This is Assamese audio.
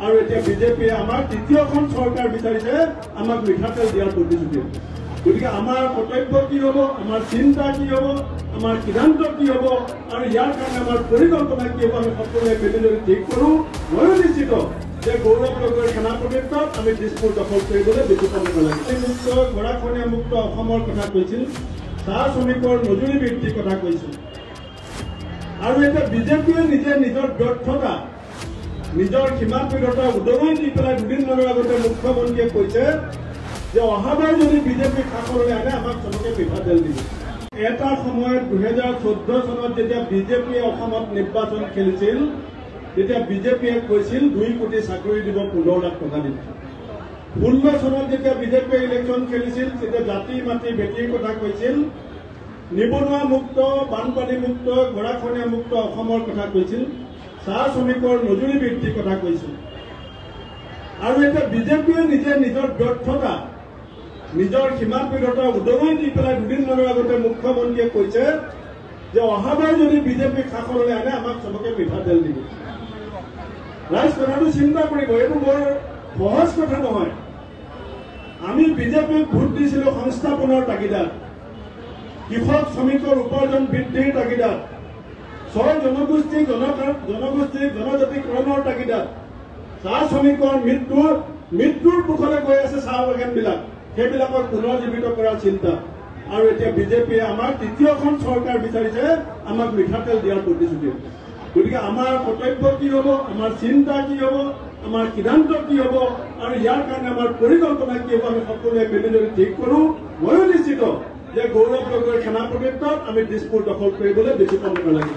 আৰু এতিয়া বিজেপিয়ে আমাৰ তৃতীয়খন চৰকাৰ বিচাৰিছে আমাক মিঠাতেল দিয়াৰ প্ৰতিশ্ৰুতি। গতিকে আমাৰ কৰ্তব্য কি হ'ব, আমাৰ চিন্তা কি হ'ব, আমাৰ সিদ্ধান্ত কি হ'ব আৰু ইয়াৰ কাৰণে আমাৰ পৰিকল্পনা কি হ'ব আমি সকলোৱে মিলি যদি ঠিক কৰোঁ, ময়ো নিশ্চিত যে গৌৰৱ গগৈৰ সেনাপতিত্বত আমি দিছপুৰ দখল কৰিবলৈ বেছি সময় নালাগে। মুক্ত গৰাখহনীয়া মুক্ত অসমৰ কথা কৈছিল, চাহ শ্ৰমিকৰ মজুৰি বৃদ্ধিৰ কথা কৈছিল। আৰু এতিয়া বিজেপিয়ে নিজে নিজৰ ব্যৰ্থতা নিজৰ সীমাবদ্ধতা উদঙাই দি পেলাই দুদিনমানৰ আগতে মুখ্যমন্ত্ৰীয়ে কৈছে যে অহাবাৰ যদি বিজেপি শাসনলৈ আনে আমাক চবকে মিঠাতেল দিব। এটা সময়ত 2014 চনত যেতিয়া বিজেপিয়ে অসমত নিৰ্বাচন খেলিছিল তেতিয়া বিজেপিয়ে কৈছিল 2 কোটি চাকৰি দিব, 15 লাখ টকা দিব। 16 চনত যেতিয়া বিজেপিয়ে ইলেকশ্যন খেলিছিল তেতিয়া জাতি মাটি ভেটিৰ কথা কৈছিল, নিবনুৱা মুক্ত, বানপানী মুক্ত, গৰাখহনীয়া মুক্ত অসমৰ কথা কৈছিল, চাহ শ্ৰমিকৰ মজুৰি বৃদ্ধিৰ কথা কৈছিল। আৰু এতিয়া বিজেপিয়ে নিজে নিজৰ ব্যৰ্থতা নিজৰ সীমাবদ্ধতা উদঙাই দি পেলাই দুদিনমানৰ আগতে মুখ্যমন্ত্ৰীয়ে কৈছে যে অহাবাৰ যদি বিজেপি শাসনলৈ আনে আমাক চবকে মিঠাতেল দিব। ৰাইজ কথাটো চিন্তা কৰিব, এইটো বৰ সহজ কথা নহয়। আমি বিজেপিক ভোট দিছিলো সংস্থাপনৰ তাগিদাত, কৃষক শ্ৰমিকৰ উপাৰ্জন বৃদ্ধিৰ তাগিদাত, ছয় জনগোষ্ঠী জনজাতিকৰণৰ তাগিদাত, চাহ শ্ৰমিকৰ মৃত্যুৰ মুখলৈ গৈ আছে চাহ বাগানবিলাক, সেইবিলাকক পুনৰ্জীৱিত কৰাৰ চিন্তা। আৰু এতিয়া বিজেপিয়ে আমাৰ তৃতীয়খন চৰকাৰ বিচাৰিছে আমাক মিঠাতেল দিয়াৰ প্ৰতিশ্ৰুতি। গতিকে আমাৰ কৰ্তব্য কি হ'ব, আমাৰ চিন্তা কি হ'ব, আমাৰ সিদ্ধান্ত কি হ'ব আৰু ইয়াৰ কাৰণে আমাৰ পৰিকল্পনা কি হ'ব আমি সকলোৱে মিলি যদি ঠিক কৰোঁ, ময়ো নিশ্চিত যে গৌৰৱ গগৈৰ সেনাপতিত্বত আমি দিছপুৰ দখল কৰিবলৈ বেছি সময় নালাগে।